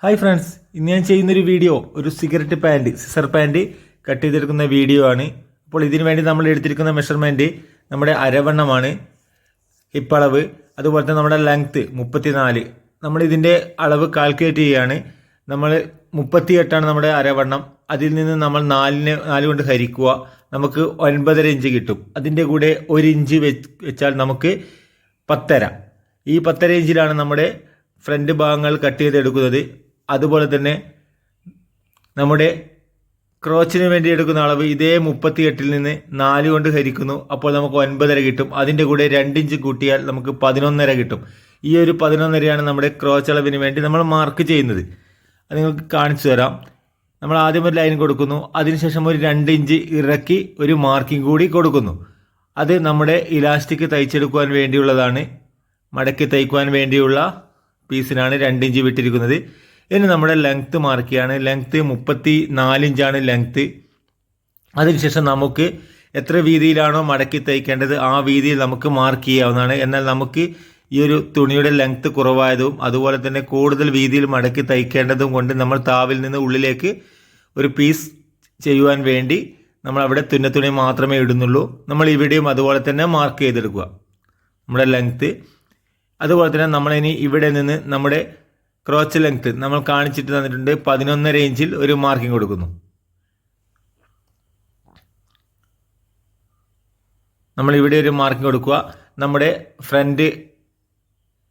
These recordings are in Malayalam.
ഹായ് ഫ്രണ്ട്സ്, ഇന്ന് ഞാൻ ചെയ്യുന്നൊരു വീഡിയോ ഒരു cigarette pant scissor pant cut ചെയ്തെടുക്കുന്ന വീഡിയോ ആണ്. അപ്പോൾ ഇതിനു വേണ്ടി നമ്മൾ എടുത്തിരിക്കുന്ന മെഷർമെൻറ്റ് നമ്മുടെ അരവണ്ണമാണ്, ഹിപ്പ് അളവ്, അതുപോലെ തന്നെ നമ്മുടെ ലെങ്ത്ത് 34. നമ്മൾ ഇതിൻ്റെ അളവ് കാൽക്കുലേറ്റ് ചെയ്യുകയാണ്. നമ്മൾ 38ആണ് നമ്മുടെ അരവണ്ണം. അതിൽ നിന്ന് നമ്മൾ 4 കൊണ്ട് ഹരിക്കുക, നമുക്ക് 9.5 ഇഞ്ച് കിട്ടും. അതിൻ്റെ കൂടെ 1 ഇഞ്ച് വെച്ചാൽ നമുക്ക് 10.5. ഈ 10.5 ഇഞ്ചിലാണ് നമ്മുടെ ഫ്രണ്ട് ഭാഗങ്ങൾ കട്ട് ചെയ്തെടുക്കുന്നത്. അതുപോലെ തന്നെ നമ്മുടെ ക്രോച്ചിന് വേണ്ടി എടുക്കുന്ന അളവ് ഇതേ 38 നിന്ന് 4 കൊണ്ട് ഹരിക്കുന്നു. അപ്പോൾ നമുക്ക് 9.5 കിട്ടും. അതിൻ്റെ കൂടെ 2 ഇഞ്ച് കൂട്ടിയാൽ നമുക്ക് 11.5 കിട്ടും. ഈ ഒരു 11.5ആണ് നമ്മുടെ ക്രോച്ച് അളവിന് വേണ്ടി നമ്മൾ മാർക്ക് ചെയ്യുന്നത്. അത് നിങ്ങൾക്ക് കാണിച്ചു തരാം. നമ്മൾ ആദ്യം ഒരു ലൈൻ കൊടുക്കുന്നു, അതിനുശേഷം ഒരു 2 ഇഞ്ച് ഇറക്കി ഒരു മാർക്കിംഗ് കൂടി കൊടുക്കുന്നു. അത് നമ്മുടെ ഇലാസ്റ്റിക് തയ്ച്ചെടുക്കുവാൻ വേണ്ടിയുള്ളതാണ്, മടക്കി തയ്ക്കുവാൻ വേണ്ടിയുള്ള പീസിനാണ് 2 ഇഞ്ച് വിട്ടിരിക്കുന്നത്. ഇനി നമ്മുടെ ലെങ്ത്ത് മാർക്ക് ചെയ്യാണ്. ലെങ്ത്ത് 34 ഇഞ്ചാണ് ലെങ്ത്ത്. അതിനുശേഷം നമുക്ക് എത്ര വീതിയിലാണോ മടക്കി തയ്ക്കേണ്ടത് ആ വീതിയിൽ നമുക്ക് മാർക്ക് ചെയ്യാവുന്നതാണ്. എന്നാൽ നമുക്ക് ഈ ഒരു തുണിയുടെ ലെങ്ത്ത് കുറവായതും അതുപോലെ തന്നെ കൂടുതൽ വീതിയിൽ മടക്കി തയ്ക്കേണ്ടതും കൊണ്ട് നമ്മൾ താവിൽ നിന്ന് ഉള്ളിലേക്ക് ഒരു പീസ് ചെയ്യുവാൻ വേണ്ടി നമ്മൾ അവിടെ തുന്നി മാത്രമേ ഇടുന്നുള്ളൂ. നമ്മൾ ഇവിടെയും അതുപോലെ തന്നെ മാർക്ക് ചെയ്തെടുക്കുക നമ്മുടെ ലെങ്ത്ത്. അതുപോലെ തന്നെ നമ്മളിനി ഇവിടെ നിന്ന് നമ്മുടെ ക്രോച്ച് ലെങ്ത്ത് നമ്മൾ കാണിച്ചിട്ട് തന്നിട്ടുണ്ട്. 11.5 ഇഞ്ചിൽ ഒരു മാർക്കിംഗ് കൊടുക്കുന്നു. നമ്മൾ ഇവിടെ ഒരു മാർക്കിംഗ് കൊടുക്കുക. നമ്മുടെ ഫ്രണ്ട്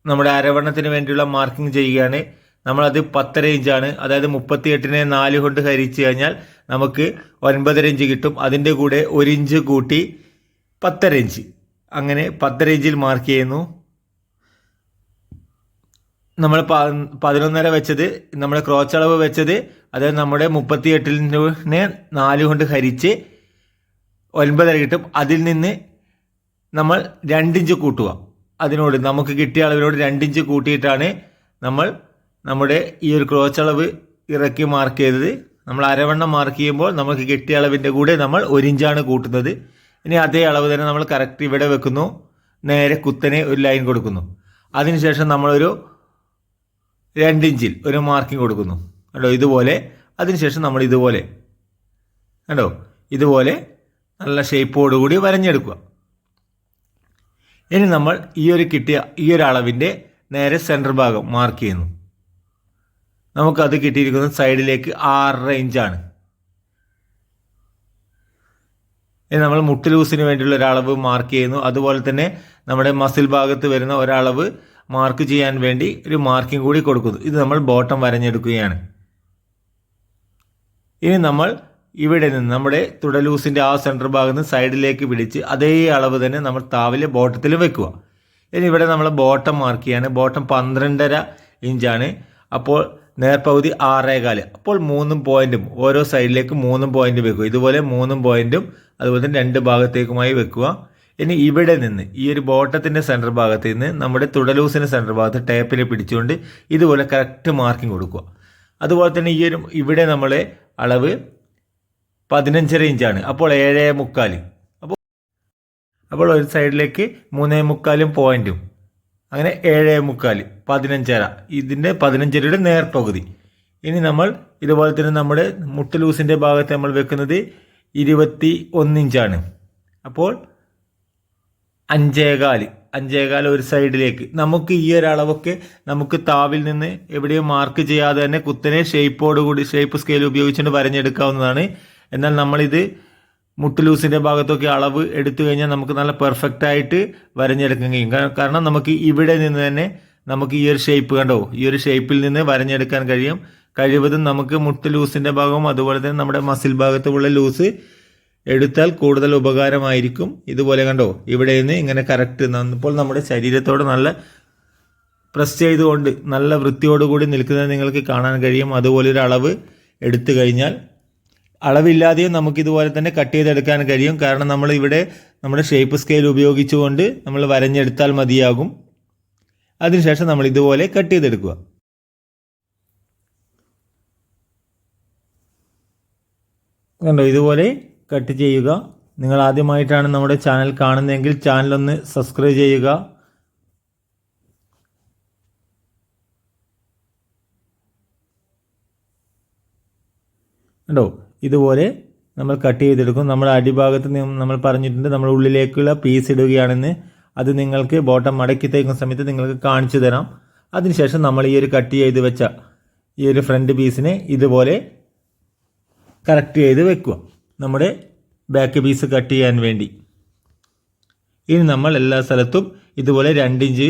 നമ്മുടെ അരവണ്ണത്തിന് വേണ്ടിയുള്ള മാർക്കിംഗ് ചെയ്യുകയാണ്. നമ്മളത് 10.5 ഇഞ്ചാണ്. അതായത് 38നെ 4 കൊണ്ട് ഹരിച്ചു കഴിഞ്ഞാൽ നമുക്ക് 9.5 ഇഞ്ച് കിട്ടും. അതിൻ്റെ കൂടെ 1 ഇഞ്ച് കൂട്ടി 10.5 ഇഞ്ച്, അങ്ങനെ 10.5 ഇഞ്ചിൽ മാർക്ക് ചെയ്യുന്നു. നമ്മൾ 11.5 വെച്ചത്, നമ്മുടെ ക്രോച്ച് അളവ് വെച്ചത്, അതായത് നമ്മുടെ 38നെ 4 കൊണ്ട് ഹരിച്ച് 9.5 കിട്ടും. അതിൽ നിന്ന് നമ്മൾ 2 ഇഞ്ച് കൂട്ടുക. അതിനോട് നമുക്ക് കിട്ടിയ അളവിനോട് 2 ഇഞ്ച് കൂട്ടിയിട്ടാണ് നമ്മൾ നമ്മുടെ ഈ ഒരു ക്രോച്ച് അളവ് ഇറക്കി മാർക്ക് ചെയ്തത്. നമ്മൾ അരവണ്ണം മാർക്ക് ചെയ്യുമ്പോൾ നമുക്ക് കിട്ടിയ അളവിൻ്റെ കൂടെ നമ്മൾ 1 ഇഞ്ചാണ് കൂട്ടുന്നത്. ഇനി അതേ അളവ് തന്നെ നമ്മൾ കറക്റ്റ് ഇവിടെ വെക്കുന്നു, നേരെ കുത്തനെ ഒരു ലൈൻ കൊടുക്കുന്നു. അതിനുശേഷം നമ്മളൊരു 2 ഇഞ്ചിൽ ഒരു മാർക്കിംഗ് കൊടുക്കുന്നു കേട്ടോ, ഇതുപോലെ. അതിനുശേഷം നമ്മൾ ഇതുപോലെ കേട്ടോ, ഇതുപോലെ നല്ല ഷേപ്പോടുകൂടി വരഞ്ഞെടുക്കുക. ഇനി നമ്മൾ ഈ ഒരു അളവിൻ്റെ നേരെ സെൻറ്റർ ഭാഗം മാർക്ക് ചെയ്യുന്നു. നമുക്കത് കിട്ടിയിരിക്കുന്നത് സൈഡിലേക്ക് 6.5 ഇഞ്ചാണ്. ഇനി നമ്മൾ മുട്ട് ലൂസിന് വേണ്ടിയുള്ള ഒരളവ് മാർക്ക് ചെയ്യുന്നു. അതുപോലെ തന്നെ നമ്മുടെ മസിൽ ഭാഗത്ത് വരുന്ന ഒരളവ് മാർക്ക് ചെയ്യാൻ വേണ്ടി ഒരു മാർക്കിംഗ് കൂടി കൊടുക്കുന്നു. ഇത് നമ്മൾ ബോട്ടം വരഞ്ഞെടുക്കുകയാണ്. ഇനി നമ്മൾ ഇവിടെ നിന്ന് നമ്മുടെ തുടലൂസിൻ്റെ ആ സെൻറ്റർ ഭാഗത്ത് നിന്ന് സൈഡിലേക്ക് പിടിച്ച് അതേ അളവ് തന്നെ നമ്മൾ താവിലെ ബോട്ടത്തിൽ വെക്കുക. ഇനി ഇവിടെ നമ്മൾ ബോട്ടം മാർക്ക് ചെയ്യാണ്. ബോട്ടം 12.5 ഇഞ്ചാണ്. അപ്പോൾ നേർപകുതി 6.25. അപ്പോൾ 3 പോയിന്റും ഓരോ സൈഡിലേക്ക് 3 പോയിന്റ് വെക്കുക. ഇതുപോലെ 3 പോയിന്റും അതുപോലെ തന്നെ 2 ഭാഗത്തേക്കുമായി വെക്കുക. ഇനി ഇവിടെ നിന്ന് ഈ ഒരു ബോട്ടത്തിൻ്റെ സെൻറ്റർ ഭാഗത്ത് നിന്ന് നമ്മുടെ തുടലൂസിൻ്റെ സെൻറ്റർ ഭാഗത്ത് ടേപ്പിൽ പിടിച്ചുകൊണ്ട് ഇതുപോലെ കറക്റ്റ് മാർക്കിംഗ് കൊടുക്കുക. അതുപോലെ തന്നെ ഇവിടെ നമ്മളെ അളവ് 15.5 ഇഞ്ചാണ്. അപ്പോൾ 7.25. അപ്പോൾ ഒരു സൈഡിലേക്ക് 3.25 പോയിന്റും, അങ്ങനെ 7.25, 15.5. ഇതിൻ്റെ 15.5യുടെ നേർപകുതി. ഇനി നമ്മൾ ഇതുപോലെ തന്നെ നമ്മുടെ മുട്ട് ലൂസിൻ്റെ ഭാഗത്ത് നമ്മൾ വെക്കുന്നത് 21 ഇഞ്ചാണ്. അപ്പോൾ 5.25 ഒരു സൈഡിലേക്ക്. നമുക്ക് ഈ ഒരു അളവൊക്കെ നമുക്ക് താവിൽ നിന്ന് എവിടെയും മാർക്ക് ചെയ്യാതെ തന്നെ കുത്തനെ ഷേപ്പ് സ്കെയിൽ ഉപയോഗിച്ചുകൊണ്ട് വരഞ്ഞെടുക്കാവുന്നതാണ്. എന്നാൽ നമ്മളിത് മുട്ട് ലൂസിൻ്റെ ഭാഗത്തൊക്കെ അളവ് എടുത്തു കഴിഞ്ഞാൽ നമുക്ക് നല്ല പെർഫെക്റ്റ് ആയിട്ട് വരഞ്ഞെടുക്കാൻ കഴിയും. കാരണം നമുക്ക് ഇവിടെ നിന്ന് തന്നെ നമുക്ക് ഈ ഒരു ഷേപ്പ് കണ്ടോ, ഈ ഒരു ഷേപ്പിൽ നിന്ന് വരഞ്ഞെടുക്കാൻ കഴിയും. കഴിവതും നമുക്ക് മുട്ട് ലൂസിൻ്റെ ഭാഗവും അതുപോലെ തന്നെ നമ്മുടെ മസിൽ ഭാഗത്തുള്ള ലൂസ് എടുത്താൽ കൂടുതൽ ഉപകാരമായിരിക്കും. ഇതുപോലെ കണ്ടോ, ഇവിടെ നിന്ന് ഇങ്ങനെ കറക്റ്റ് ഇപ്പോൾ നമ്മുടെ ശരീരത്തോട് നല്ല പ്രസ് ചെയ്തുകൊണ്ട് നല്ല വൃത്തിയോടുകൂടി നിൽക്കുന്നത് നിങ്ങൾക്ക് കാണാൻ കഴിയും. അതുപോലെ ഒരു അളവ് എടുത്തു കഴിഞ്ഞാൽ അളവില്ലാതെയും നമുക്കിതുപോലെ തന്നെ കട്ട് ചെയ്തെടുക്കാൻ കഴിയും. കാരണം നമ്മൾ ഇവിടെ നമ്മുടെ ഷേപ്പ് സ്കെയിൽ ഉപയോഗിച്ചുകൊണ്ട് നമ്മൾ വരഞ്ഞെടുത്താൽ മതിയാകും. അതിനുശേഷം നമ്മൾ ഇതുപോലെ കട്ട് ചെയ്തെടുക്കുക. കണ്ടോ, ഇതുപോലെ കട്ട് ചെയ്യുക. നിങ്ങൾ ആദ്യമായിട്ടാണ് നമ്മുടെ ചാനൽ കാണുന്നതെങ്കിൽ ചാനലൊന്ന് സബ്സ്ക്രൈബ് ചെയ്യുക. കണ്ടോ, ഇതുപോലെ നമ്മൾ കട്ട് ചെയ്തെടുക്കും. നമ്മുടെ അടിഭാഗത്ത് നമ്മൾ പറഞ്ഞിട്ടുണ്ട് നമ്മൾ ഉള്ളിലേക്കുള്ള പീസ് ഇടുകയാണെന്ന്. അത് നിങ്ങൾക്ക് ബോട്ടം മടക്കി തയ്ക്കുന്ന സമയത്ത് നിങ്ങൾക്ക് കാണിച്ചു തരാം. അതിനുശേഷം നമ്മൾ ഈ ഒരു കട്ട് ചെയ്ത് വെച്ച ഈ ഒരു ഫ്രണ്ട് പീസിനെ ഇതുപോലെ കറക്റ്റ് ചെയ്ത് വെക്കുക, നമ്മുടെ ബാക്ക് പീസ് കട്ട് ചെയ്യാൻ വേണ്ടി. ഇനി നമ്മൾ എല്ലാ സ്ഥലത്തും ഇതുപോലെ 2 ഇഞ്ച്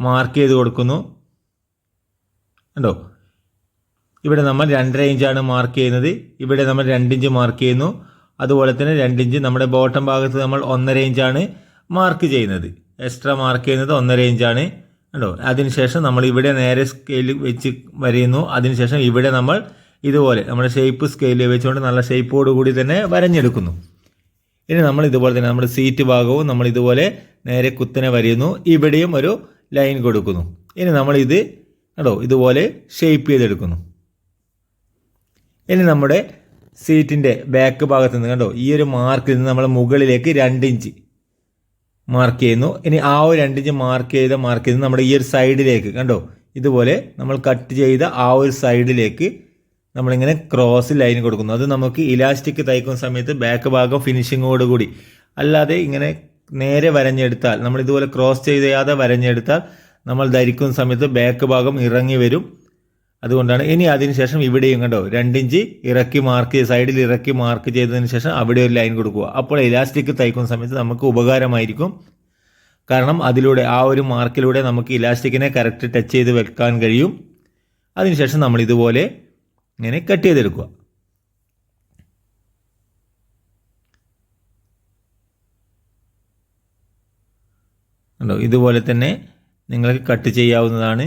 മാർക്ക് ചെയ്ത് കൊടുക്കുന്നു. കണ്ടോ, ഇവിടെ നമ്മൾ 2.5 ഇഞ്ചാണ് മാർക്ക് ചെയ്യുന്നത്. ഇവിടെ നമ്മൾ 2 ഇഞ്ച് മാർക്ക് ചെയ്യുന്നു. അതുപോലെ തന്നെ 2 ഇഞ്ച് നമ്മുടെ ബോട്ടം ഭാഗത്ത് നമ്മൾ 1.5 ഇഞ്ചാണ് മാർക്ക് ചെയ്യുന്നത്. എക്സ്ട്രാ മാർക്ക് ചെയ്യുന്നത് 1.5 ഇഞ്ചാണ്. കണ്ടോ, അതിനുശേഷം നമ്മൾ ഇവിടെ നേരെ സ്കെയിൽ വെച്ച് വരയുന്നു. അതിനുശേഷം ഇവിടെ നമ്മൾ ഇതുപോലെ നമ്മുടെ ഷേപ്പ് സ്കെയിൽ വെച്ചുകൊണ്ട് നല്ല ഷേപ്പോട് കൂടി തന്നെ വരഞ്ഞെടുക്കുന്നു. ഇനി നമ്മൾ ഇതുപോലെ തന്നെ നമ്മുടെ സീറ്റ് ഭാഗവും നമ്മൾ ഇതുപോലെ നേരെ കുത്തനെ വരയുന്നു. ഇവിടെയും ഒരു ലൈൻ കൊടുക്കുന്നു. ഇനി നമ്മൾ ഇത് കണ്ടോ ഇതുപോലെ ഷേപ്പ് ചെയ്തെടുക്കുന്നു. ഇനി നമ്മുടെ സീറ്റിൻ്റെ ബാക്ക് ഭാഗത്ത് നിന്ന് കണ്ടോ ഈ ഒരു മാർക്കിൽ നിന്ന് നമ്മൾ മുകളിലേക്ക് 2 ഇഞ്ച് മാർക്ക് ചെയ്യുന്നു. ഇനി ആ ഒരു 2 ഇഞ്ച് മാർക്കിൽ നിന്ന് നമ്മുടെ ഈ ഒരു സൈഡിലേക്ക് കണ്ടോ ഇതുപോലെ നമ്മൾ കട്ട് ചെയ്ത ആ ഒരു സൈഡിലേക്ക് നമ്മളിങ്ങനെ ക്രോസ് ലൈൻ കൊടുക്കുന്നു. അത് നമുക്ക് ഇലാസ്റ്റിക് തയ്ക്കുന്ന സമയത്ത് ബാക്ക് ഭാഗം ഫിനിഷിങ്ങോടുകൂടി, അല്ലാതെ ഇങ്ങനെ നേരെ വരഞ്ഞെടുത്താൽ നമ്മൾ ഇതുപോലെ ക്രോസ് ചെയ്യാതെ വരഞ്ഞെടുത്താൽ നമ്മൾ ധരിക്കുന്ന സമയത്ത് ബാക്ക് ഭാഗം ഇറങ്ങി വരും. അതുകൊണ്ടാണ്. ഇനി അതിനുശേഷം ഇവിടെയും കണ്ടോ 2 ഇഞ്ച് ഇറക്കി മാർക്ക് സൈഡിൽ ഇറക്കി മാർക്ക് ചെയ്തതിന് ശേഷം അവിടെ ഒരു ലൈൻ കൊടുക്കുക. അപ്പോൾ ഇലാസ്റ്റിക് തയ്ക്കുന്ന സമയത്ത് നമുക്ക് ഉപകാരമായിരിക്കും. കാരണം അതിലൂടെ ആ ഒരു മാർക്കിലൂടെ നമുക്ക് ഇലാസ്റ്റിക്കിനെ കറക്റ്റ് ടച്ച് ചെയ്ത് വെക്കാൻ കഴിയും. അതിനുശേഷം നമ്മൾ ഇതുപോലെ ഇങ്ങനെ കട്ട് ചെയ്തെടുക്കുക. കണ്ടോ, ഇതുപോലെ തന്നെ നിങ്ങൾക്ക് കട്ട് ചെയ്യാവുന്നതാണ്.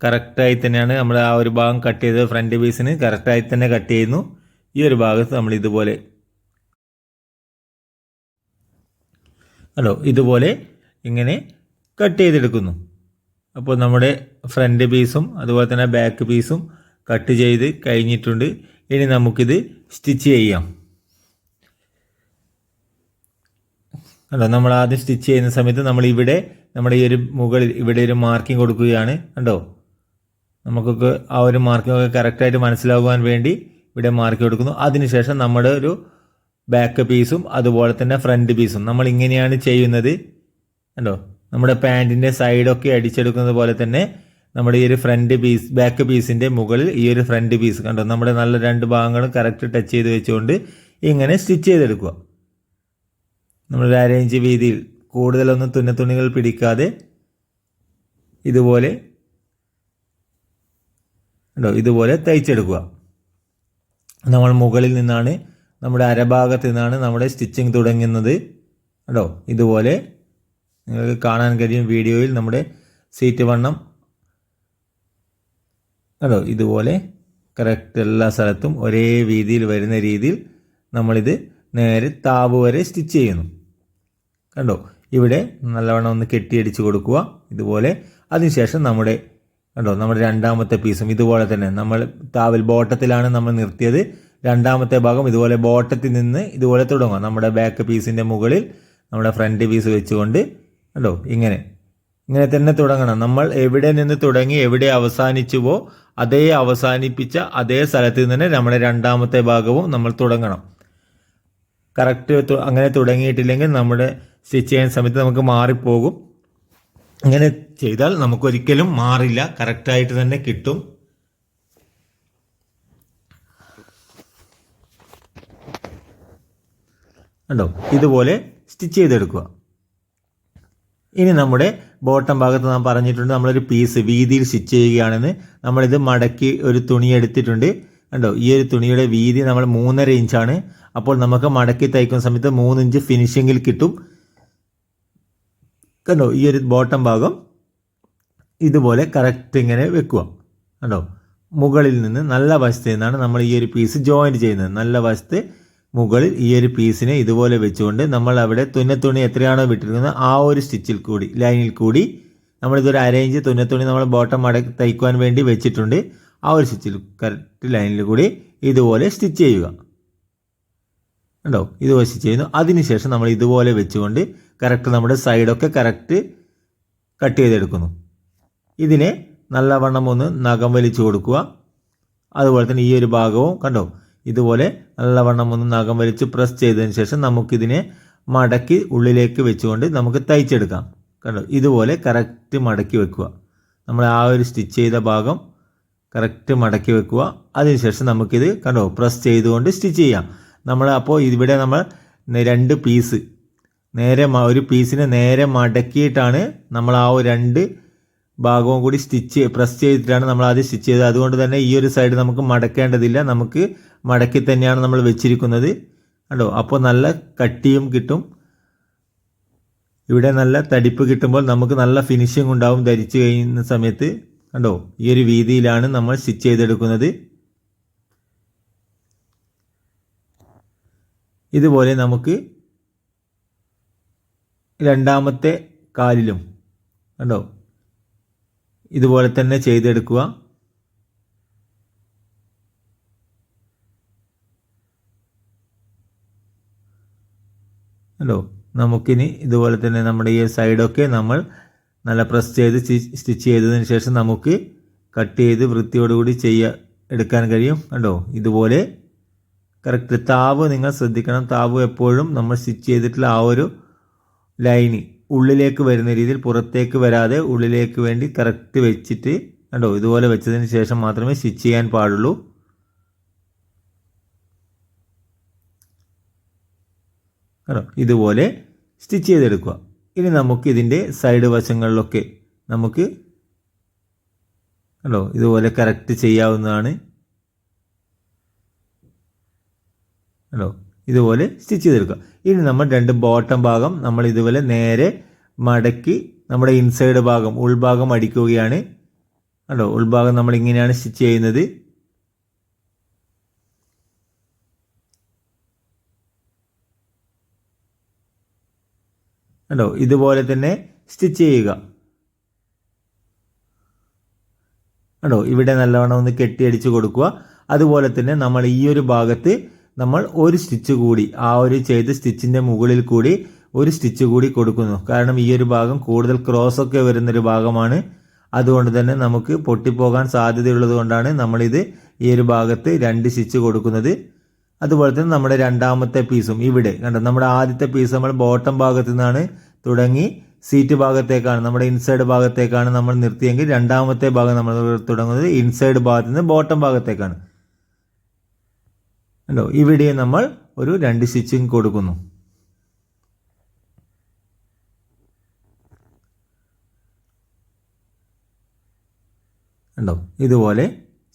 കറക്റ്റായി തന്നെയാണ് നമ്മൾ ആ ഒരു ഭാഗം കട്ട് ചെയ്തത്. ഫ്രണ്ട് പീസിന് കറക്റ്റായി തന്നെ കട്ട് ചെയ്യുന്നു. ഈ ഒരു ഭാഗത്ത് നമ്മൾ ഇതുപോലെ ഇതുപോലെ ഇങ്ങനെ കട്ട് ചെയ്തെടുക്കുന്നു. അപ്പോൾ നമ്മുടെ ഫ്രണ്ട് പീസും അതുപോലെ തന്നെ ബാക്ക് പീസും കട്ട് ചെയ്ത് കഴിഞ്ഞിട്ടുണ്ട്. ഇനി നമുക്കിത് സ്റ്റിച്ച് ചെയ്യാം. നമ്മൾ ആദ്യം സ്റ്റിച്ച് ചെയ്യുന്ന സമയത്ത് നമ്മൾ ഇവിടെ നമ്മുടെ ഈ ഒരു മുകളിൽ ഇവിടെ ഒരു മാർക്കിംഗ് കൊടുക്കുകയാണ്. കണ്ടോ, നമുക്കൊക്കെ ആ ഒരു മാർക്കിംഗ് ഒക്കെ കറക്റ്റായിട്ട് മനസ്സിലാകുവാൻ വേണ്ടി ഇവിടെ മാർക്ക് കൊടുക്കുന്നു. അതിനുശേഷം നമ്മുടെ ഒരു ബാക്ക് പീസും അതുപോലെ തന്നെ ഫ്രണ്ട് പീസും നമ്മൾ ഇങ്ങനെയാണ് ചെയ്യുന്നത്. കണ്ടോ, നമ്മുടെ പാൻറ്റിൻ്റെ സൈഡൊക്കെ അടിച്ചെടുക്കുന്നത് പോലെ തന്നെ നമ്മുടെ ഈ ഒരു ഫ്രണ്ട് പീസ് ബാക്ക് പീസിൻ്റെ മുകളിൽ ഈ ഒരു ഫ്രണ്ട് പീസ് കണ്ടോ നമ്മുടെ നല്ല 2 ഭാഗങ്ങളും കറക്റ്റ് ടച്ച് ചെയ്ത് വെച്ചുകൊണ്ട് ഇങ്ങനെ സ്റ്റിച്ച് ചെയ്തെടുക്കുക. നമ്മൾ 1.5 ഇഞ്ച് വീതിയിൽ കൂടുതലൊന്നും തുണികൾ പിടിക്കാതെ ഇതുപോലെ ഇതുപോലെ തയ്ച്ചെടുക്കുക. നമ്മൾ മുകളിൽ നിന്നാണ് നമ്മുടെ അരഭാഗത്ത് നിന്നാണ് നമ്മുടെ സ്റ്റിച്ചിങ് തുടങ്ങുന്നത്. കണ്ടോ, ഇതുപോലെ നിങ്ങൾക്ക് കാണാൻ കഴിയും വീഡിയോയിൽ നമ്മുടെ സീറ്റ് വണ്ണം. കണ്ടോ, ഇതുപോലെ കറക്റ്റ് എല്ലാ സ്ഥലത്തും ഒരേ വീതിയിൽ വരുന്ന രീതിയിൽ നമ്മളിത് നേരെ താവ് വരെ സ്റ്റിച്ച് ചെയ്യുന്നു. കണ്ടോ, ഇവിടെ നല്ലവണ്ണം ഒന്ന് കെട്ടിയടിച്ച് കൊടുക്കുക ഇതുപോലെ. അതിനുശേഷം നമ്മുടെ രണ്ടാമത്തെ പീസും ഇതുപോലെ തന്നെ നമ്മൾ താവിൽ ബോട്ടത്തിലാണ് നമ്മൾ നിർത്തിയത്. രണ്ടാമത്തെ ഭാഗം ഇതുപോലെ ബോട്ടത്തിൽ നിന്ന് ഇതുപോലെ തുടങ്ങുക. നമ്മുടെ ബാക്ക് പീസിൻ്റെ മുകളിൽ നമ്മുടെ ഫ്രണ്ട് പീസ് വെച്ചുകൊണ്ട് കണ്ടോ ഇങ്ങനെ തന്നെ തുടങ്ങണം. നമ്മൾ എവിടെ നിന്ന് തുടങ്ങി എവിടെ അവസാനിച്ചുവോ അതേ അവസാനിപ്പിച്ച അതേ സ്ഥലത്ത് നിന്ന് നമ്മുടെ രണ്ടാമത്തെ ഭാഗവും നമ്മൾ തുടങ്ങണം. കറക്റ്റ് അങ്ങനെ തുടങ്ങിയിട്ടില്ലെങ്കിൽ നമ്മുടെ സ്റ്റിച്ച് ചെയ്യുന്ന സമയത്ത് നമുക്ക് മാറിപ്പോകും. അങ്ങനെ ചെയ്താൽ നമുക്കൊരിക്കലും മാറില്ല, കറക്റ്റായിട്ട് തന്നെ കിട്ടും. കണ്ടോ, ഇതുപോലെ സ്റ്റിച്ച് ചെയ്തെടുക്കുക. ഇനി നമ്മുടെ ബോട്ടം ഭാഗത്ത് നാം പറഞ്ഞിട്ടുണ്ട് നമ്മളൊരു പീസ് വീതിയിൽ സ്റ്റിച്ച് ചെയ്യുകയാണെന്ന്. നമ്മളിത് മടക്കി ഒരു തുണി എടുത്തിട്ടുണ്ട്. കണ്ടോ, ഈ ഒരു തുണിയുടെ വീതി നമ്മൾ 3.5 ഇഞ്ചാണ്. അപ്പോൾ നമുക്ക് മടക്കി തയ്ക്കുന്ന സമയത്ത് 3 ഇഞ്ച് ഫിനിഷിങ്ങിൽ കിട്ടും. കണ്ടോ, ഈ ഒരു ബോട്ടം ഭാഗം ഇതുപോലെ കറക്റ്റ് ഇങ്ങനെ വെക്കുക. കണ്ടോ, മുകളിൽ നിന്ന് നല്ല വശത്ത് നിന്നാണ് നമ്മൾ ഈ ഒരു പീസ് ജോയിൻറ്റ് ചെയ്യുന്നത്. നല്ല വശത്ത് മുകളിൽ ഈ ഒരു പീസിനെ ഇതുപോലെ വെച്ചുകൊണ്ട് നമ്മൾ അവിടെ തുന്നത്തുണി എത്രയാണോ വിട്ടിരിക്കുന്നത് ആ ഒരു സ്റ്റിച്ചിൽ കൂടി ലൈനിൽ കൂടി നമ്മളിതൊരു 1/2 ഇഞ്ച് തുന്നത്തുണി നമ്മൾ ബോട്ടം മടക്കി തയ്ക്കുവാൻ വേണ്ടി വെച്ചിട്ടുണ്ട്. ആ ഒരു സ്റ്റിച്ചിൽ കറക്റ്റ് ലൈനിൽ കൂടി ഇതുപോലെ സ്റ്റിച്ച് ചെയ്യുക. കണ്ടോ, ഇതുപോലെ സ്റ്റിച്ച് ചെയ്യുന്നു. അതിനുശേഷം നമ്മൾ ഇതുപോലെ വെച്ചുകൊണ്ട് കറക്റ്റ് നമ്മുടെ സൈഡൊക്കെ കറക്റ്റ് കട്ട് ചെയ്തെടുക്കുന്നു. ഇതിനെ നല്ലവണ്ണം ഒന്ന് നഖം വലിച്ചു കൊടുക്കുക. അതുപോലെ തന്നെ ഈ ഒരു ഭാഗവും കണ്ടോ ഇതുപോലെ നല്ലവണ്ണം ഒന്ന് നഖം വലിച്ച് പ്രസ് ചെയ്തതിന് ശേഷം നമുക്കിതിനെ മടക്കി ഉള്ളിലേക്ക് വെച്ചുകൊണ്ട് നമുക്ക് തയ്ച്ചെടുക്കാം. കണ്ടോ ഇതുപോലെ കറക്റ്റ് മടക്കി വെക്കുക. നമ്മൾ ആ ഒരു സ്റ്റിച്ച് ചെയ്ത ഭാഗം കറക്റ്റ് മടക്കി വെക്കുക. അതിനുശേഷം നമുക്കിത് കണ്ടോ പ്രസ് ചെയ്തുകൊണ്ട് സ്റ്റിച്ച് ചെയ്യാം. നമ്മൾ അപ്പോൾ ഇവിടെ നമ്മൾ 2 പീസ് നേരെ ഒരു പീസിനെ നേരെ മടക്കിയിട്ടാണ് നമ്മൾ ആ 2 ഭാഗവും കൂടി പ്രസ് ചെയ്തിട്ടാണ് നമ്മൾ ആദ്യം സ്റ്റിച്ച് ചെയ്തത്. അതുകൊണ്ട് തന്നെ ഈ ഒരു സൈഡ് നമുക്ക് മടക്കേണ്ടതില്ല, നമുക്ക് മടക്കി തന്നെയാണ് നമ്മൾ വെച്ചിരിക്കുന്നത്. കണ്ടോ അപ്പോൾ നല്ല കട്ടിയും കിട്ടും. ഇവിടെ നല്ല തടിപ്പ് കിട്ടുമ്പോൾ നമുക്ക് നല്ല ഫിനിഷിംഗ് ഉണ്ടാവും ധരിച്ചു കഴിയുന്ന സമയത്ത്. കണ്ടോ ഈ ഒരു രീതിയിലാണ് നമ്മൾ സ്റ്റിച്ച് ചെയ്തെടുക്കുന്നത്. ഇതുപോലെ നമുക്ക് രണ്ടാമത്തെ കാലിലും കണ്ടോ ഇതുപോലെ തന്നെ ചെയ്തെടുക്കുക. കണ്ടോ നമുക്കിനി ഇതുപോലെ തന്നെ നമ്മുടെ ഈ സൈഡൊക്കെ നമ്മൾ നല്ല പ്രസ് ചെയ്ത് സ്റ്റിച്ച് ചെയ്തതിന് ശേഷം നമുക്ക് കട്ട് ചെയ്ത് വൃത്തിയോടുകൂടി എടുക്കാൻ കഴിയും. കണ്ടോ ഇതുപോലെ കറക്റ്റ് താവ് നിങ്ങൾ ശ്രദ്ധിക്കണം. താവ് എപ്പോഴും നമ്മൾ സ്റ്റിച്ച് ചെയ്തിട്ടുള്ള ആ ഒരു ലൈന് ഉള്ളിലേക്ക് വരുന്ന രീതിയിൽ പുറത്തേക്ക് വരാതെ ഉള്ളിലേക്ക് വേണ്ടി കറക്റ്റ് വെച്ചിട്ട് കണ്ടോ ഇതുപോലെ വെച്ചതിന് ശേഷം മാത്രമേ സ്റ്റിച്ച് ചെയ്യാൻ പാടുള്ളൂ. കണ്ടോ ഇതുപോലെ സ്റ്റിച്ച് ചെയ്തെടുക്കുക. ഇനി നമുക്ക് ഇതിൻ്റെ സൈഡ് വശങ്ങളിലൊക്കെ നമുക്ക് കണ്ടോ ഇതുപോലെ കറക്റ്റ് ചെയ്യാവുന്നതാണ്. കണ്ടോ ഇതുപോലെ സ്റ്റിച്ച് ചെയ്തെടുക്കുക. ഇനി നമ്മൾ 2 ബോട്ടം ഭാഗം നമ്മൾ ഇതുപോലെ നേരെ മടക്കി നമ്മുടെ ഇൻസൈഡ് ഭാഗം ഉൾഭാഗം അടിക്കുകയാണ്. കണ്ടോ ഉൾഭാഗം നമ്മൾ ഇങ്ങനെയാണ് സ്റ്റിച്ച് ചെയ്യുന്നത്. കണ്ടോ ഇതുപോലെ തന്നെ സ്റ്റിച്ച് ചെയ്യുക. കണ്ടോ ഇവിടെ നല്ലവണ്ണം ഒന്ന് കെട്ടിയടിച്ച് കൊടുക്കുക. അതുപോലെ തന്നെ നമ്മൾ ഈ ഒരു ഭാഗത്ത് നമ്മൾ ഒരു സ്റ്റിച്ച് കൂടി ആ ഒരു ചെയ്ത സ്റ്റിച്ചിൻ്റെ മുകളിൽ കൂടി ഒരു സ്റ്റിച്ച് കൂടി കൊടുക്കുന്നു. കാരണം ഈ ഒരു ഭാഗം കൂടുതൽ ക്രോസ് ഒക്കെ വരുന്നൊരു ഭാഗമാണ്. അതുകൊണ്ട് തന്നെ നമുക്ക് പൊട്ടിപ്പോകാൻ സാധ്യതയുള്ളത് കൊണ്ടാണ് നമ്മളിത് ഈ ഒരു ഭാഗത്ത് 2 സ്റ്റിച്ച് കൊടുക്കുന്നത്. അതുപോലെ തന്നെ നമ്മുടെ രണ്ടാമത്തെ പീസും ഇവിടെ കണ്ടോ നമ്മുടെ ആദ്യത്തെ പീസ് നമ്മൾ ബോട്ടം ഭാഗത്തു നിന്നാണ് തുടങ്ങി സീറ്റ് ഭാഗത്തേക്കാണ് നമ്മുടെ ഇൻസൈഡ് ഭാഗത്തേക്കാണ് നമ്മൾ നിർത്തിയെങ്കിൽ രണ്ടാമത്തെ ഭാഗം നമ്മൾ തുടങ്ങുന്നത് ഇൻസൈഡ് ഭാഗത്ത് നിന്ന് ബോട്ടം ഭാഗത്തേക്കാണ്. കണ്ടോ ഇവിടെ നമ്മൾ ഒരു 2 സ്റ്റിച്ചിങ് കൊടുക്കുന്നു. കണ്ടോ ഇതുപോലെ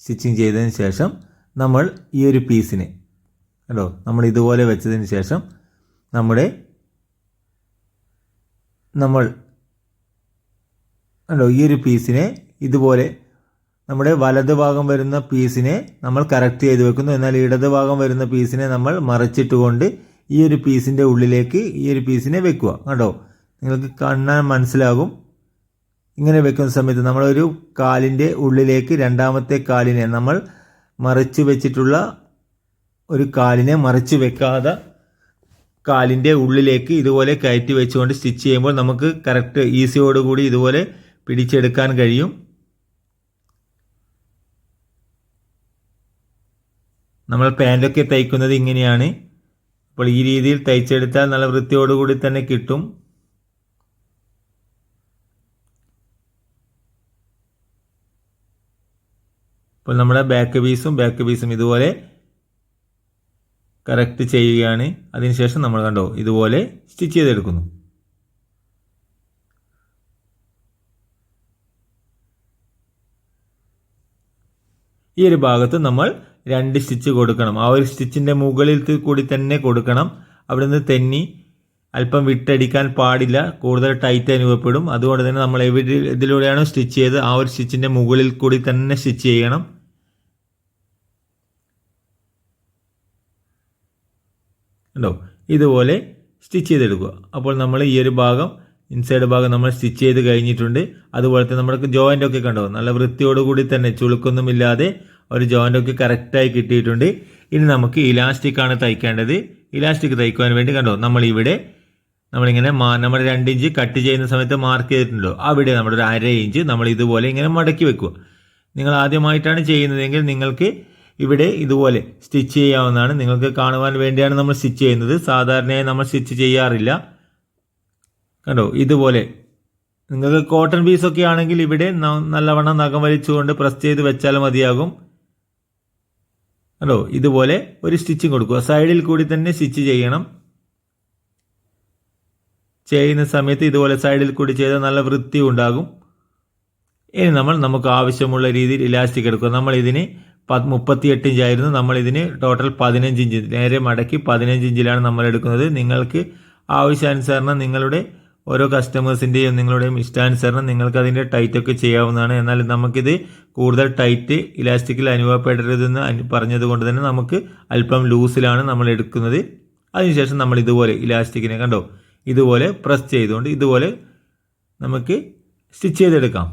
സ്റ്റിച്ചിങ് ചെയ്തതിന് ശേഷം നമ്മൾ ഈ ഒരു പീസിനെ കണ്ടോ നമ്മൾ ഇതുപോലെ വെച്ചതിന് ശേഷം നമ്മൾ കണ്ടോ ഈ ഒരു പീസിനെ ഇതുപോലെ നമ്മുടെ വലത് ഭാഗം വരുന്ന പീസിനെ നമ്മൾ കറക്റ്റ് ചെയ്ത് വെക്കുന്നു. എന്നാൽ ഇടത് ഭാഗം വരുന്ന പീസിനെ നമ്മൾ മറിച്ചിട്ടുകൊണ്ട് ഈ ഒരു പീസിൻ്റെ ഉള്ളിലേക്ക് ഈ ഒരു പീസിനെ വെക്കുക. കണ്ടോ നിങ്ങൾക്ക് കാണാൻ മനസ്സിലാകും. ഇങ്ങനെ വെക്കുന്ന സമയത്ത് നമ്മളൊരു കാലിൻ്റെ ഉള്ളിലേക്ക് രണ്ടാമത്തെ കാലിനെ നമ്മൾ മറിച്ച് വെച്ചിട്ടുള്ള ഒരു കാലിനെ മറിച്ച് വെക്കാതെ കാലിൻ്റെ ഉള്ളിലേക്ക് ഇതുപോലെ കയറ്റി വെച്ചുകൊണ്ട് സ്റ്റിച്ച് ചെയ്യുമ്പോൾ നമുക്ക് കറക്റ്റ് ഈസിയോടുകൂടി ഇതുപോലെ പിടിച്ചെടുക്കാൻ കഴിയും. നമ്മൾ പാൻറ്റൊക്കെ തയ്ക്കുന്നത് ഇങ്ങനെയാണ്. അപ്പോൾ ഈ രീതിയിൽ തയ്ച്ചെടുത്താൽ നല്ല വൃത്തിയോടുകൂടി തന്നെ കിട്ടും. അപ്പോൾ നമ്മുടെ ബാക്ക് പീസും ഇതുപോലെ കറക്റ്റ് ചെയ്യുകയാണ്. അതിനുശേഷം നമ്മൾ കണ്ടോ ഇതുപോലെ സ്റ്റിച്ച് ചെയ്തെടുക്കുന്നു. ഈ ഒരു ഭാഗത്ത് നമ്മൾ 2 സ്റ്റിച്ച് കൊടുക്കണം. ആ ഒരു സ്റ്റിച്ചിൻ്റെ മുകളിൽ കൂടി തന്നെ കൊടുക്കണം. അവിടെ നിന്ന് തെന്നി അല്പം വിട്ടടിക്കാൻ പാടില്ല, കൂടുതൽ ടൈറ്റ് അനുഭവപ്പെടും. അതുകൊണ്ട് തന്നെ നമ്മൾ ഇതിലൂടെയാണ് സ്റ്റിച്ച് ചെയ്ത് ആ ഒരു സ്റ്റിച്ചിൻ്റെ മുകളിൽ കൂടി തന്നെ സ്റ്റിച്ച് ചെയ്യണം. കണ്ടോ ഇതുപോലെ സ്റ്റിച്ച് ചെയ്തെടുക്കുക. അപ്പോൾ നമ്മൾ ഈ ഒരു ഭാഗം ഇൻസൈഡ് ഭാഗം നമ്മൾ സ്റ്റിച്ച് ചെയ്ത് കഴിഞ്ഞിട്ടുണ്ട്. അതുപോലെ തന്നെ നമ്മുടെ ജോയിൻ്റ് ഒക്കെ കണ്ടോ നല്ല വൃത്തിയോടുകൂടി തന്നെ ചുളുക്കൊന്നുമില്ലാതെ ഒരു ജോയിൻ്റ് ഒക്കെ കറക്റ്റായി കിട്ടിയിട്ടുണ്ട്. ഇനി നമുക്ക് ഇലാസ്റ്റിക് ആണ് തയ്ക്കേണ്ടത്. ഇലാസ്റ്റിക് തയ്ക്കുവാൻ വേണ്ടി കണ്ടോ നമ്മളിങ്ങനെ നമ്മൾ 2 ഇഞ്ച് കട്ട് ചെയ്യുന്ന സമയത്ത് മാർക്ക് ചെയ്തിട്ടുണ്ടോ അവിടെ നമ്മുടെ ഒരു 1/2 ഇഞ്ച് നമ്മൾ ഇതുപോലെ ഇങ്ങനെ മടക്കി വെക്കുക. നിങ്ങൾ ആദ്യമായിട്ടാണ് ചെയ്യുന്നതെങ്കിൽ നിങ്ങൾക്ക് ഇവിടെ ഇതുപോലെ സ്റ്റിച്ച് ചെയ്യാവുന്നതാണ്. നിങ്ങൾക്ക് കാണുവാൻ വേണ്ടിയാണ് നമ്മൾ സ്റ്റിച്ച് ചെയ്യുന്നത്. സാധാരണയായി നമ്മൾ സ്റ്റിച്ച് ചെയ്യാറില്ല. കണ്ടോ, ഇതുപോലെ നിങ്ങൾക്ക് കോട്ടൺ പീസൊക്കെ ആണെങ്കിൽ ഇവിടെ നല്ലവണ്ണം നഖം വലിച്ചുകൊണ്ട് പ്രസ് ചെയ്ത് വെച്ചാൽ മതിയാകും. കണ്ടോ, ഇതുപോലെ ഒരു സ്റ്റിച്ചിങ് കൊടുക്കുക. സൈഡിൽ കൂടി തന്നെ സ്റ്റിച്ച് ചെയ്യണം. ചെയ്യുന്ന സമയത്ത് ഇതുപോലെ സൈഡിൽ കൂടി ചെയ്താൽ നല്ല വൃത്തി ഉണ്ടാകും. ഇനി നമുക്ക് ആവശ്യമുള്ള രീതിയിൽ ഇലാസ്റ്റിക് എടുക്കുക. നമ്മൾ ഇതിന് 38 ഇഞ്ചായിരുന്നു. നമ്മൾ ഇതിന് ടോട്ടൽ 15 ഇഞ്ച് നേരെ മടക്കി 15 ഇഞ്ചിലാണ് നമ്മൾ എടുക്കുന്നത്. നിങ്ങൾക്ക് ആവശ്യാനുസരണം നിങ്ങളുടെ ഓരോ കസ്റ്റമേഴ്സിൻ്റെയും നിങ്ങളുടെയും ഇഷ്ടാനുസരണം നിങ്ങൾക്ക് അതിൻ്റെ ടൈറ്റ് ഒക്കെ ചെയ്യാവുന്നതാണ്. എന്നാൽ നമുക്കിത് കൂടുതൽ ടൈറ്റ് ഇലാസ്റ്റിക്കിൽ അനുഭവപ്പെടരുതെന്ന് പറഞ്ഞതുകൊണ്ട് തന്നെ നമുക്ക് അല്പം ലൂസിലാണ് നമ്മൾ എടുക്കുന്നത്. അതിനുശേഷം നമ്മൾ ഇതുപോലെ ഇലാസ്റ്റിക്കിനെ കണ്ടോ ഇതുപോലെ പ്രസ് ചെയ്തുകൊണ്ട് ഇതുപോലെ നമുക്ക് സ്റ്റിച്ച് ചെയ്തെടുക്കാം.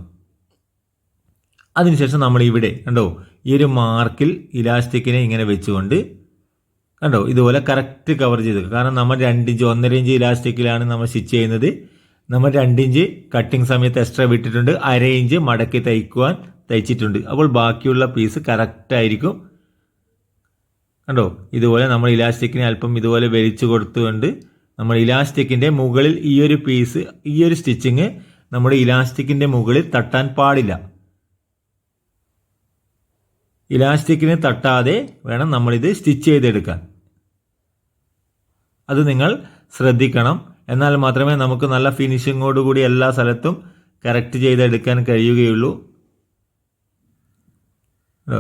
അതിനുശേഷം നമ്മൾ ഇവിടെ കണ്ടോ ഈ ഒരു മാർക്കിൽ ഇലാസ്റ്റിക്കിനെ ഇങ്ങനെ വെച്ചുകൊണ്ട് കണ്ടോ ഇതുപോലെ കറക്റ്റ് കവർ ചെയ്ത്, കാരണം നമ്മൾ 2 ഇഞ്ച് 1.5 ഇഞ്ച് ഇലാസ്റ്റിക്കിലാണ് നമ്മൾ സ്റ്റിച്ച് ചെയ്യുന്നത്. നമ്മൾ 2 ഇഞ്ച് കട്ടിങ് സമയത്ത് എക്സ്ട്രാ വിട്ടിട്ടുണ്ട്, 1/2 ഇഞ്ച് മടക്കി തയ്ച്ചിട്ടുണ്ട്. അപ്പോൾ ബാക്കിയുള്ള പീസ് കറക്റ്റ് ആയിരിക്കും. കണ്ടോ ഇതുപോലെ നമ്മൾ ഇലാസ്റ്റിക്കിനെ അല്പം ഇതുപോലെ വലിച്ചു കൊടുത്തുകൊണ്ട് നമ്മൾ ഇലാസ്റ്റിക്കിൻ്റെ മുകളിൽ ഈ ഒരു പീസ് ഈ ഒരു സ്റ്റിച്ചിങ് നമ്മുടെ ഇലാസ്റ്റിക്കിൻ്റെ മുകളിൽ തട്ടാൻ പാടില്ല. ഇലാസ്റ്റിക്കിന് തട്ടാതെ വേണം നമ്മളിത് സ്റ്റിച്ച് ചെയ്തെടുക്കാൻ. അത് നിങ്ങൾ ശ്രദ്ധിക്കണം. എന്നാൽ മാത്രമേ നമുക്ക് നല്ല ഫിനിഷിങ്ങോടുകൂടി എല്ലാ സ്ഥലത്തും കറക്റ്റ് ചെയ്തെടുക്കാൻ കഴിയുകയുള്ളൂ.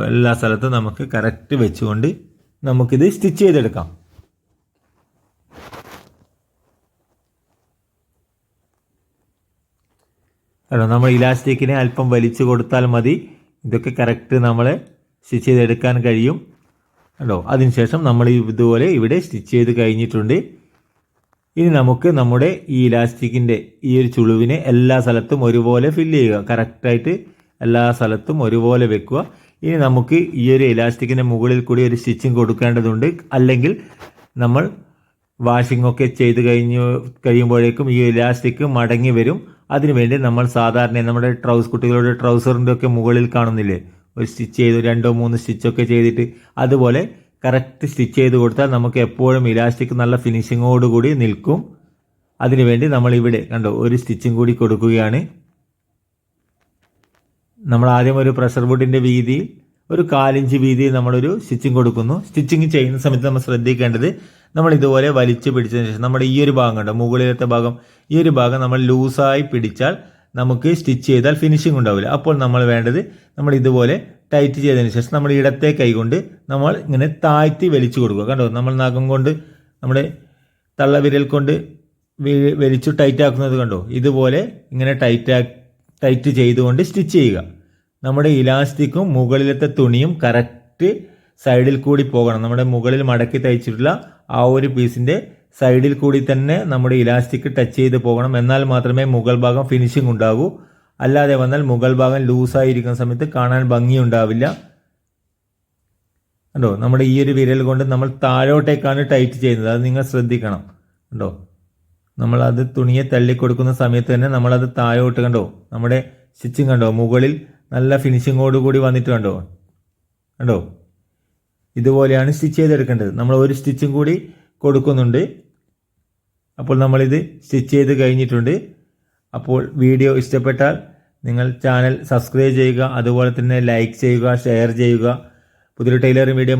എല്ലാ സ്ഥലത്തും നമുക്ക് കറക്റ്റ് വെച്ചുകൊണ്ട് നമുക്കിത് സ്റ്റിച്ച് ചെയ്തെടുക്കാം. നമ്മൾ ഇലാസ്റ്റിക്കിനെ അല്പം വലിച്ചു കൊടുത്താൽ മതി. ഇതൊക്കെ കറക്റ്റ് നമ്മളെ സ്റ്റിച്ച് ചെയ്തെടുക്കാൻ കഴിയും. കണ്ടോ, അതിനുശേഷം നമ്മൾ ഇതുപോലെ ഇവിടെ സ്റ്റിച്ച് ചെയ്ത് കഴിഞ്ഞിട്ടുണ്ട്. ഇനി നമുക്ക് നമ്മുടെ ഈ ഇലാസ്റ്റിക്കിൻ്റെ ഈ ഒരു ചുളിവിനെ എല്ലാ സ്ഥലത്തും ഒരുപോലെ ഫില്ല് ചെയ്യുക. കറക്റ്റായിട്ട് എല്ലാ സ്ഥലത്തും ഒരുപോലെ വെക്കുക. ഇനി നമുക്ക് ഈ ഒരു ഇലാസ്റ്റിക്കിൻ്റെ മുകളിൽ കൂടി ഒരു സ്റ്റിച്ചിങ് കൊടുക്കേണ്ടതുണ്ട്. അല്ലെങ്കിൽ നമ്മൾ വാഷിംഗ് ഒക്കെ ചെയ്ത് കഴിയുമ്പോഴേക്കും ഈ ഇലാസ്റ്റിക് മടങ്ങി വരും. അതിനുവേണ്ടി നമ്മൾ സാധാരണ നമ്മുടെ കുട്ടികളുടെ ട്രൗസറിൻ്റെ ഒക്കെ മുകളിൽ കാണുന്നില്ലേ, ഒരു സ്റ്റിച്ച് ചെയ്ത് 2-3 സ്റ്റിച്ചൊക്കെ ചെയ്തിട്ട് അതുപോലെ കറക്റ്റ് സ്റ്റിച്ച് ചെയ്ത് കൊടുത്താൽ നമുക്ക് എപ്പോഴും ഇലാസ്റ്റിക് നല്ല ഫിനിഷിങ്ങോടുകൂടി നിൽക്കും. അതിനുവേണ്ടി നമ്മൾ ഇവിടെ കണ്ടോ ഒരു സ്റ്റിച്ചിങ് കൂടി കൊടുക്കുകയാണ്. നമ്മൾ ആദ്യം ഒരു പ്രഷർ വുഡിൻ്റെ വീതിയിൽ ഒരു 1/4 ഇഞ്ച് വീതിയിൽ നമ്മളൊരു സ്റ്റിച്ചിങ് കൊടുക്കുന്നു. സ്റ്റിച്ചിങ് ചെയ്യുന്ന സമയത്ത് നമ്മൾ ശ്രദ്ധിക്കേണ്ടത് നമ്മൾ ഇതുപോലെ വലിച്ചു പിടിച്ചതിന് ശേഷം നമ്മുടെ ഈ ഒരു ഭാഗം കണ്ടോ മുകളിലത്തെ ഭാഗം, ഈ ഒരു ഭാഗം നമ്മൾ ലൂസായി പിടിച്ചാൽ നമുക്ക് സ്റ്റിച്ച് ചെയ്താൽ ഫിനിഷിംഗ് ഉണ്ടാവില്ല. അപ്പോൾ നമ്മൾ വേണ്ടത് നമ്മൾ ഇതുപോലെ ടൈറ്റ് ചെയ്തതിന് ശേഷം നമ്മൾ ഇടത്തെ കൈ കൊണ്ട് നമ്മൾ ഇങ്ങനെ താഴ്ത്തി വലിച്ചു കൊടുക്കുക. കണ്ടോ, നമ്മൾ നഖം കൊണ്ട് നമ്മുടെ തള്ളവിരൽ കൊണ്ട് വലിച്ചു ടൈറ്റ് ആക്കുന്നത് കണ്ടോ, ഇതുപോലെ ഇങ്ങനെ ടൈറ്റ് ചെയ്തുകൊണ്ട് സ്റ്റിച്ച് ചെയ്യുക. നമ്മുടെ ഇലാസ്റ്റിക്കും മുകളിലത്തെ തുണിയും കറക്റ്റ് സൈഡിൽ കൂടി പോകണം. നമ്മുടെ മുകളിൽ മടക്കി തയ്ച്ചിട്ടുള്ള ആ ഒരു പീസിൻ്റെ സൈഡിൽ കൂടി തന്നെ നമ്മുടെ ഇലാസ്റ്റിക് ടച്ച് ചെയ്ത് പോകണം. എന്നാൽ മാത്രമേ മുകൾ ഭാഗം ഫിനിഷിംഗ് ഉണ്ടാകൂ. അല്ലാതെ വന്നാൽ മുകൾ ഭാഗം ലൂസായിരിക്കുന്ന സമയത്ത് കാണാൻ ഭംഗിയുണ്ടാവില്ല. കണ്ടോ, നമ്മുടെ ഈ ഒരു വിരൽ കൊണ്ട് നമ്മൾ താഴോട്ടേക്കാണ് ടൈറ്റ് ചെയ്യുന്നത്. അത് നിങ്ങൾ ശ്രദ്ധിക്കണം. കണ്ടോ, നമ്മളത് തുണിയെ തള്ളിക്കൊടുക്കുന്ന സമയത്ത് തന്നെ നമ്മളത് താഴോട്ട് കണ്ടോ നമ്മുടെ സ്റ്റിച്ചിങ് കണ്ടോ മുകളിൽ നല്ല ഫിനിഷിങ്ങോടുകൂടി വന്നിട്ട് കണ്ടോ ഇതുപോലെയാണ് സ്റ്റിച്ച് ചെയ്തെടുക്കേണ്ടത്. നമ്മൾ ഒരു സ്റ്റിച്ചും കൂടി കൊടുക്കുന്നുണ്ട്. അപ്പോൾ നമ്മളിത് സ്റ്റിച്ച് ചെയ്ത് കഴിഞ്ഞിട്ടുണ്ട്. അപ്പോൾ വീഡിയോ ഇഷ്ടപ്പെട്ടാൽ നിങ്ങൾ ചാനൽ സബ്സ്ക്രൈബ് ചെയ്യുക, അതുപോലെ തന്നെ ലൈക്ക് ചെയ്യുക, ഷെയർ ചെയ്യുക. പുതിയൊരു ടൈലറിംഗ് വീഡിയോ